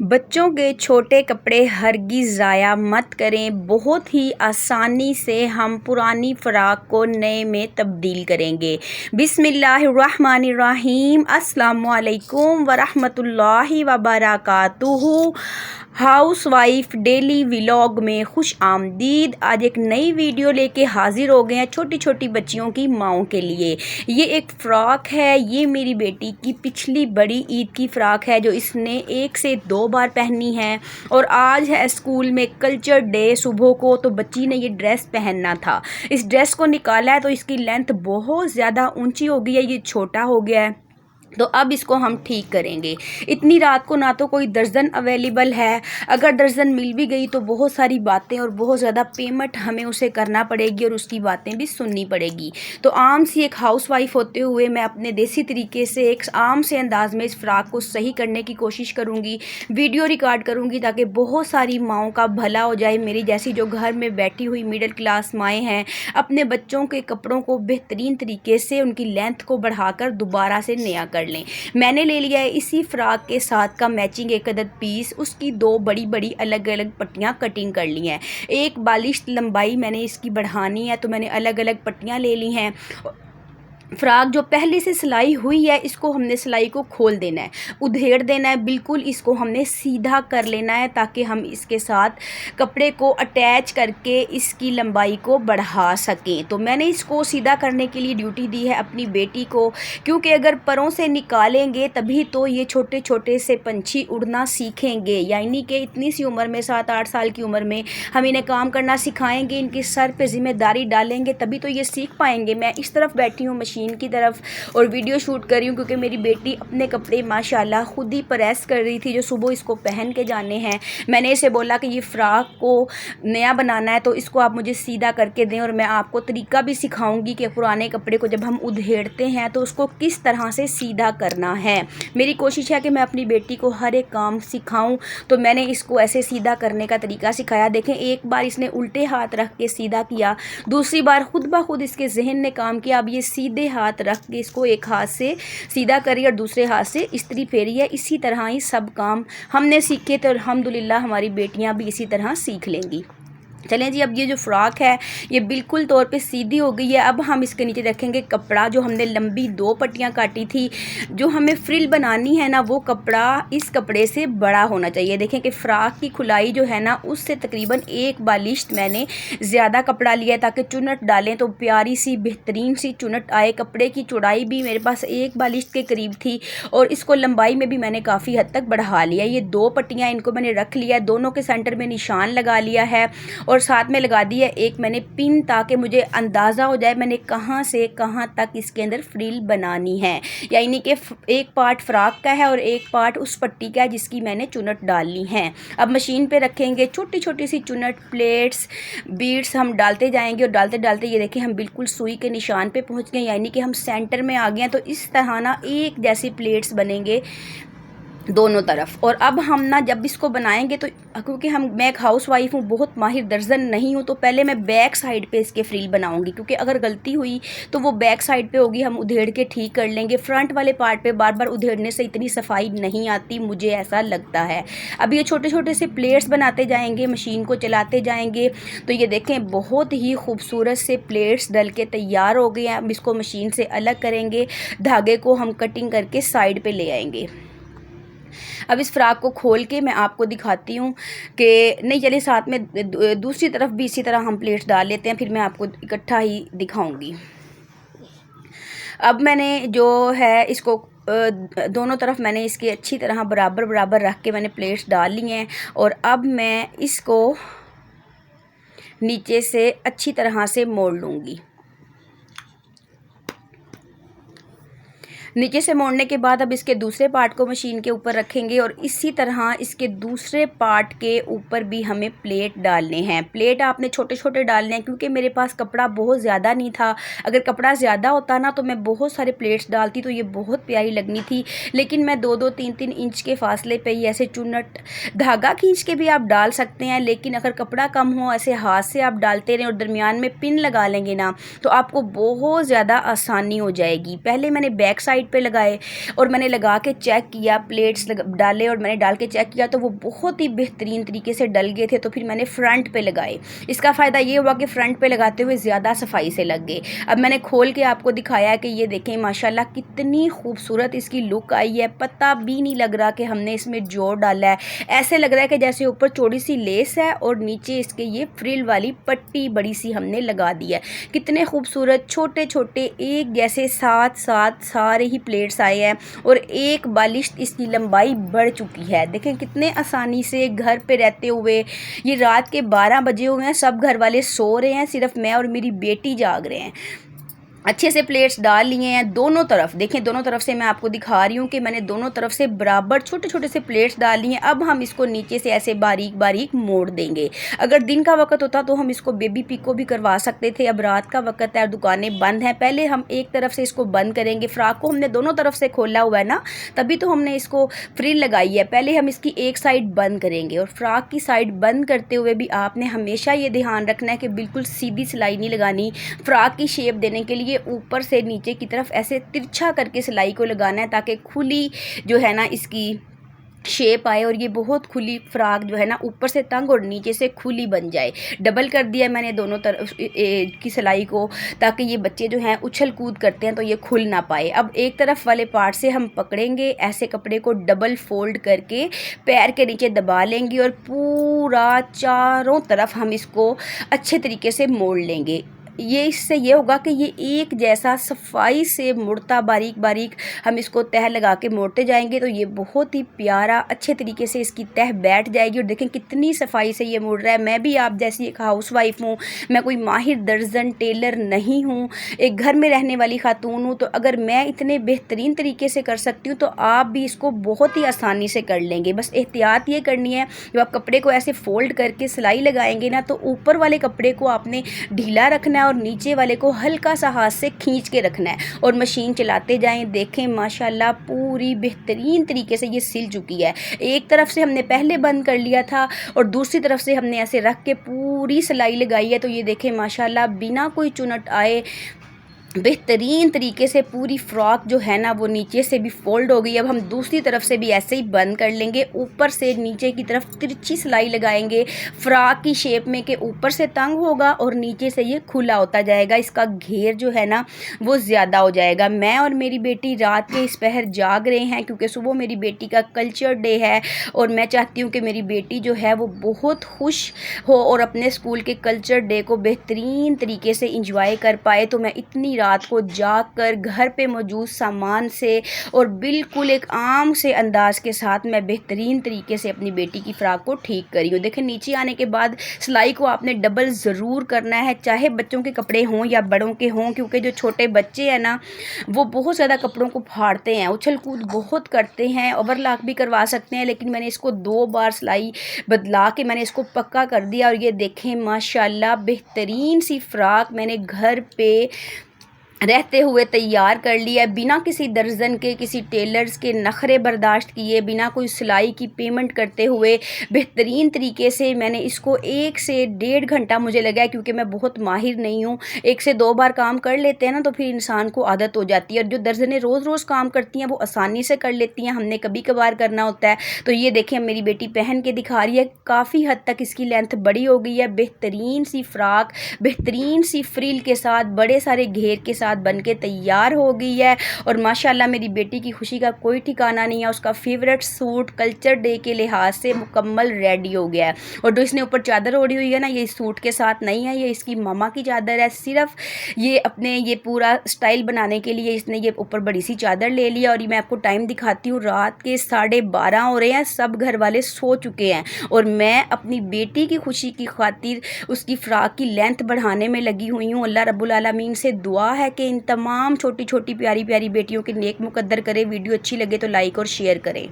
बच्चों के छोटे कपड़े हरगिज़ ज़ाया मत करें। बहुत ही आसानी से हम पुरानी फ़्रॉक को नए में तब्दील करेंगे। बिस्मिल्लाहिर्रहमानिर्रहीम। अस्सलामुअलैकुम वरहमतुल्लाहि वबरकातुहू। हाउस वाइफ डेली व्लॉग में खुश आमदीद। आज एक नई वीडियो लेके हाजिर हो गए हैं छोटी छोटी बच्चियों की माओं के लिए। ये एक फ़्रॉक है, ये मेरी बेटी की पिछली बड़ी ईद की फ़्रॉक है जो इसने 1 से 2 बार पहनी है। और आज है स्कूल में कल्चर डे सुबह को, तो बच्ची ने ये ड्रेस पहनना था। इस ड्रेस को निकाला है तो इसकी लेंथ बहुत ज़्यादा ऊंची हो गई है, ये छोटा हो गया है, तो अब इसको हम ठीक करेंगे। इतनी रात को ना तो कोई दर्जन अवेलेबल है, अगर दर्जन मिल भी गई तो बहुत सारी बातें और बहुत ज़्यादा पेमेंट हमें उसे करना पड़ेगी और उसकी बातें भी सुननी पड़ेगी। तो आम सी एक हाउस वाइफ होते हुए मैं अपने देसी तरीके से एक आम से अंदाज में इस फ़्रॉक को सही करने की कोशिश करूँगी, वीडियो रिकॉर्ड करूँगी ताकि बहुत सारी माओं का भला हो जाए। मेरी जैसी जो घर में बैठी हुई मिडिल क्लास माएँ हैं, अपने बच्चों के कपड़ों को बेहतरीन तरीके से उनकी लेंथ को बढ़ाकर दोबारा से नया कर लें। मैंने ले लिया है इसी फ्रॉक के साथ का मैचिंग एक अदद पीस, उसकी 2 बड़ी बड़ी अलग अलग पट्टियाँ कटिंग कर ली हैं। एक बालिश लंबाई मैंने इसकी बढ़ानी है तो मैंने अलग अलग पट्टियाँ ले ली हैं। फ़्रॉक जो पहले से सिलाई हुई है इसको हमने सिलाई को खोल देना है, उधेड़ देना है, बिल्कुल इसको हमने सीधा कर लेना है ताकि हम इसके साथ कपड़े को अटैच करके इसकी लंबाई को बढ़ा सकें। तो मैंने इसको सीधा करने के लिए ड्यूटी दी है अपनी बेटी को, क्योंकि अगर परों से निकालेंगे तभी तो ये छोटे छोटे से पंछी उड़ना सीखेंगे। यानी कि इतनी सी उम्र में, 7-8 साल की उम्र में हम इन्हें काम करना सिखाएंगे, इनके सर पे जिम्मेदारी डालेंगे तभी तो ये सीख पाएंगे। मैं इस तरफ बैठी हूँ मशीन की तरफ और वीडियो शूट कर रही हूँ क्योंकि मेरी बेटी अपने कपड़े माशाल्लाह खुद ही प्रेस कर रही थी जो सुबह इसको पहन के जाने हैं। मैंने इसे बोला कि ये फ़्रॉक को नया बनाना है तो इसको आप मुझे सीधा करके दें, और मैं आपको तरीका भी सिखाऊंगी कि पुराने कपड़े को जब हम उधेड़ते हैं तो उसको किस तरह से सीधा करना है। मेरी कोशिश है कि मैं अपनी बेटी को हर एक काम सिखाऊं, तो मैंने इसको ऐसे सीधा करने का तरीका सिखाया। देखें, एक बार इसने उल्टे हाथ रख के सीधा किया, दूसरी बार खुद ब खुद इसके जहन ने काम किया। अब ये सीधे हाथ रख के इसको एक हाथ से सीधा करी और दूसरे हाथ से इस्त्री फेरी है। इसी तरह ही सब काम हमने सीखे तो अल्हम्दुलिल्लाह हमारी बेटियां भी इसी तरह सीख लेंगी। चलें जी, अब ये जो फ़्रॉक है ये बिल्कुल तौर पे सीधी हो गई है। अब हम इसके नीचे रखेंगे कपड़ा जो हमने लंबी 2 पट्टियाँ काटी थी। जो हमें फ्रिल बनानी है ना, वो कपड़ा इस कपड़े से बड़ा होना चाहिए। देखें कि फ़्रॉक की खुलाई जो है ना उससे तकरीबन 1 बालिश मैंने ज़्यादा कपड़ा लिया है ताकि चुनट डालें तो प्यारी सी बेहतरीन सी चुनट आए। कपड़े की चौड़ाई भी मेरे पास 1 बालिश के करीब थी और इसको लंबाई में भी मैंने काफ़ी हद तक बढ़ा लिया। ये 2 पट्टियाँ इनको मैंने रख लिया, दोनों के सेंटर में निशान लगा लिया है और साथ में लगा दी है एक मैंने पिन, ताकि मुझे अंदाज़ा हो जाए मैंने कहाँ से कहाँ तक इसके अंदर फ्रिल बनानी है। यानी कि एक पार्ट फ़्रॉक का है और एक पार्ट उस पट्टी का है जिसकी मैंने चुनट डालनी है। अब मशीन पे रखेंगे, छोटी छोटी सी चुनट, प्लेट्स, बीड्स हम डालते जाएंगे और डालते डालते ये देखें हम बिल्कुल सुई के निशान पे पहुँच गए, यानी कि हम सेंटर में आ गए हैं। तो इस तरह ना एक जैसे प्लेट्स बनेंगे दोनों तरफ। और अब हम ना जब इसको बनाएंगे तो क्योंकि मैं एक हाउस वाइफ हूँ, बहुत माहिर दर्जन नहीं हूँ, तो पहले मैं बैक साइड पे इसके फ्रिल बनाऊंगी, क्योंकि अगर गलती हुई तो वो बैक साइड पे होगी, हम उधेड़ के ठीक कर लेंगे। फ्रंट वाले पार्ट पे बार बार उधेड़ने से इतनी सफाई नहीं आती, मुझे ऐसा लगता है। अब ये छोटे छोटे से प्लेट्स बनाते जाएंगे, मशीन को चलाते जाएंगे। तो ये देखें बहुत ही खूबसूरत से प्लेट्स डल के तैयार हो गए हैं। अब इसको मशीन से अलग करेंगे, धागे को हम कटिंग करके साइड पर ले आएंगे। अब इस फ़्रॉक को खोल के मैं आपको दिखाती हूँ कि नहीं, चलिए साथ में दूसरी तरफ भी इसी तरह हम प्लेट्स डाल लेते हैं, फिर मैं आपको इकट्ठा ही दिखाऊंगी। अब मैंने जो है इसको दोनों तरफ मैंने इसके अच्छी तरह बराबर बराबर रख के मैंने प्लेट्स डाल ली हैं और अब मैं इसको नीचे से अच्छी तरह से मोड़ लूँगी। नीचे से मोड़ने के बाद अब इसके दूसरे पार्ट को मशीन के ऊपर रखेंगे और इसी तरह इसके दूसरे पार्ट के ऊपर भी हमें प्लेट डालने हैं। प्लेट आपने छोटे छोटे डालने हैं क्योंकि मेरे पास कपड़ा बहुत ज़्यादा नहीं था। अगर कपड़ा ज़्यादा होता ना तो मैं बहुत सारे प्लेट्स डालती तो ये बहुत प्यारी लगनी थी, लेकिन मैं 2-2, 3-3 इंच के फासले पे ही ऐसे चुनट धागा खींच के भी आप डाल सकते हैं। लेकिन अगर कपड़ा कम हो, ऐसे हाथ से आप डालते रहें और दरमियान में पिन लगा लेंगे ना तो आपको बहुत ज़्यादा आसानी हो जाएगी। पहले मैंने बैक साइड साइड पे लगाए और मैंने लगा के चेक किया, प्लेट्स डाले और मैंने डाल के चेक किया तो वो बहुत ही बेहतरीन तरीके से डल गए थे। तो फिर मैंने फ्रंट पे लगाए। इसका फ़ायदा ये हुआ कि फ्रंट पे लगाते हुए ज़्यादा सफाई से लग गए। अब मैंने खोल के आपको दिखाया कि ये देखें माशाल्लाह कितनी खूबसूरत इसकी लुक आई है। पता भी नहीं लग रहा कि हमने इसमें जोड़ डाला है। ऐसे लग रहा है कि जैसे ऊपर चौड़ी सी लेस है और नीचे इसके ये फ्रिल वाली पट्टी बड़ी सी हमने लगा दी है। कितने खूबसूरत छोटे छोटे एक जैसे साथ साथ सारे ही प्लेट्स आए हैं और एक बालिश इसकी लंबाई बढ़ चुकी है। देखें कितने आसानी से घर पे रहते हुए, ये रात के 12 बजे हुए हैं, सब घर वाले सो रहे हैं, सिर्फ मैं और मेरी बेटी जाग रहे हैं। अच्छे से प्लेट्स डाल लिए हैं दोनों तरफ। देखें दोनों तरफ से मैं आपको दिखा रही हूँ कि मैंने दोनों तरफ से बराबर छोटे छोटे से प्लेट्स डाल लिए हैं। अब हम इसको नीचे से ऐसे बारीक बारीक मोड़ देंगे। अगर दिन का वक्त होता तो हम इसको बेबी पिको भी करवा सकते थे। अब रात का वक्त है और दुकानें बंद हैं। पहले हम एक तरफ से इसको बंद करेंगे। फ्रॉक को हमने दोनों तरफ से खोला हुआ है ना, तभी तो हमने इसको फ्रिल लगाई है। पहले हम इसकी एक साइड बंद करेंगे और फ्रॉक की साइड बंद करते हुए भी आपने हमेशा ये ध्यान रखना है कि बिल्कुल सीधी सिलाई नहीं लगानी। फ्रॉक की शेप देने के लिए ऊपर से नीचे की तरफ ऐसे तिरछा करके सिलाई को लगाना है ताकि खुली जो है ना इसकी शेप आए और ये बहुत खुली फ्रॉक जो है ना ऊपर से तंग और नीचे से खुली बन जाए। डबल कर दिया मैंने दोनों तरफ की सिलाई को ताकि ये बच्चे जो हैं उछल कूद करते हैं तो ये खुल ना पाए। अब एक तरफ वाले पार्ट से हम पकड़ेंगे, ऐसे कपड़े को डबल फोल्ड करके पैर के नीचे दबा लेंगे और पूरा चारों तरफ हम इसको अच्छे तरीके से मोड़ लेंगे। ये इससे ये होगा कि ये एक जैसा सफाई से मुड़ता बारीक बारीक हम इसको तह लगा के मोड़ते जाएंगे तो ये बहुत ही प्यारा अच्छे तरीके से इसकी तह बैठ जाएगी। और देखें कितनी सफाई से ये मुड़ रहा है। मैं भी आप जैसी एक हाउसवाइफ हूँ, मैं कोई माहिर दर्जन टेलर नहीं हूँ, एक घर में रहने वाली खातून हूँ। तो अगर मैं इतने बेहतरीन तरीके से कर सकती हूँ तो आप भी इसको बहुत ही आसानी से कर लेंगे। बस एहतियात ये करनी है, जब आप कपड़े को ऐसे फोल्ड करके सिलाई लगाएंगे ना तो ऊपर वाले कपड़े को आपने ढीला रखना है और नीचे वाले को हल्का सा हाथ से खींच के रखना है और मशीन चलाते जाएं। देखें माशाल्लाह पूरी बेहतरीन तरीके से ये सिल चुकी है। एक तरफ से हमने पहले बंद कर लिया था और दूसरी तरफ से हमने ऐसे रख के पूरी सिलाई लगाई है। तो ये देखें माशाल्लाह बिना कोई चुनट आए बेहतरीन तरीके से पूरी फ्रॉक जो है ना वो नीचे से भी फोल्ड हो गई। अब हम दूसरी तरफ से भी ऐसे ही बंद कर लेंगे, ऊपर से नीचे की तरफ तिरछी सिलाई लगाएंगे फ्रॉक की शेप में कि ऊपर से तंग होगा और नीचे से ये खुला होता जाएगा। इसका घेर जो है ना वो ज़्यादा हो जाएगा। मैं और मेरी बेटी रात के इस पहर जाग रहे हैं क्योंकि सुबह मेरी बेटी का कल्चर डे है और मैं चाहती हूँ कि मेरी बेटी जो है वो बहुत खुश हो और अपने स्कूल के कल्चर डे को बेहतरीन तरीके से इंजॉय कर पाए। तो मैं इतनी रात को जाग कर घर पे मौजूद सामान से और बिल्कुल एक आम से अंदाज के साथ मैं बेहतरीन तरीके से अपनी बेटी की फ्रॉक को ठीक करी हूँ। देखें नीचे आने के बाद सिलाई को आपने डबल ज़रूर करना है, चाहे बच्चों के कपड़े हों या बड़ों के हों, क्योंकि जो छोटे बच्चे हैं ना वो बहुत ज़्यादा कपड़ों को फाड़ते हैं, उछल कूद बहुत करते हैं। ओवरलॉक भी करवा सकते हैं, लेकिन मैंने इसको 2 बार सिलाई बदला के मैंने इसको पक्का कर दिया। और ये देखें माशाल्लाह बेहतरीन सी फ्रॉक मैंने घर पे रहते हुए तैयार कर लिया है, बिना किसी दर्जन के किसी टेलर्स के नखरे बर्दाश्त किए, बिना कोई सिलाई की पेमेंट करते हुए बेहतरीन तरीके से मैंने इसको 1 से 1.5 घंटा मुझे लगा है, क्योंकि मैं बहुत माहिर नहीं हूँ। 1 से 2 बार काम कर लेते हैं ना तो फिर इंसान को आदत हो जाती है, और जो दर्जनें रोज़ रोज़ काम करती हैं वो आसानी से कर लेती हैं, हमने कभी कभार करना होता है। तो ये देखें मेरी बेटी पहन के दिखा रही है, काफ़ी हद तक इसकी लेंथ बड़ी हो गई है। बेहतरीन सी फ्रॉक बेहतरीन सी फ्रिल के साथ बड़े सारे घेर के साथ बन के तैयार हो गई है। और माशाल्लाह मेरी बेटी की खुशी का कोई ठिकाना नहीं है। उसका फेवरेट सूट कल्चर डे के लिहाज से मुकम्मल रेडी हो गया है। और जो इसने ऊपर चादर ओढ़ी हुई है ना, ये सूट के साथ नहीं है, ये इसकी मामा की चादर है। सिर्फ ये अपने ये पूरा स्टाइल बनाने के लिए इसने ये ऊपर बड़ी सी चादर ले लिया। और ये मैं आपको टाइम दिखाती हूँ, रात के 12:30 हो रहे हैं, सब घर वाले सो चुके हैं और मैं अपनी बेटी की खुशी की खातिर उसकी फ्रॉक की लेंथ बढ़ाने में लगी हुई हूँ। अल्लाह रब्बुल आलमीन से दुआ है कि इन तमाम छोटी छोटी प्यारी प्यारी बेटियों के नेक मुकद्दर करे। वीडियो अच्छी लगे तो लाइक और शेयर करें।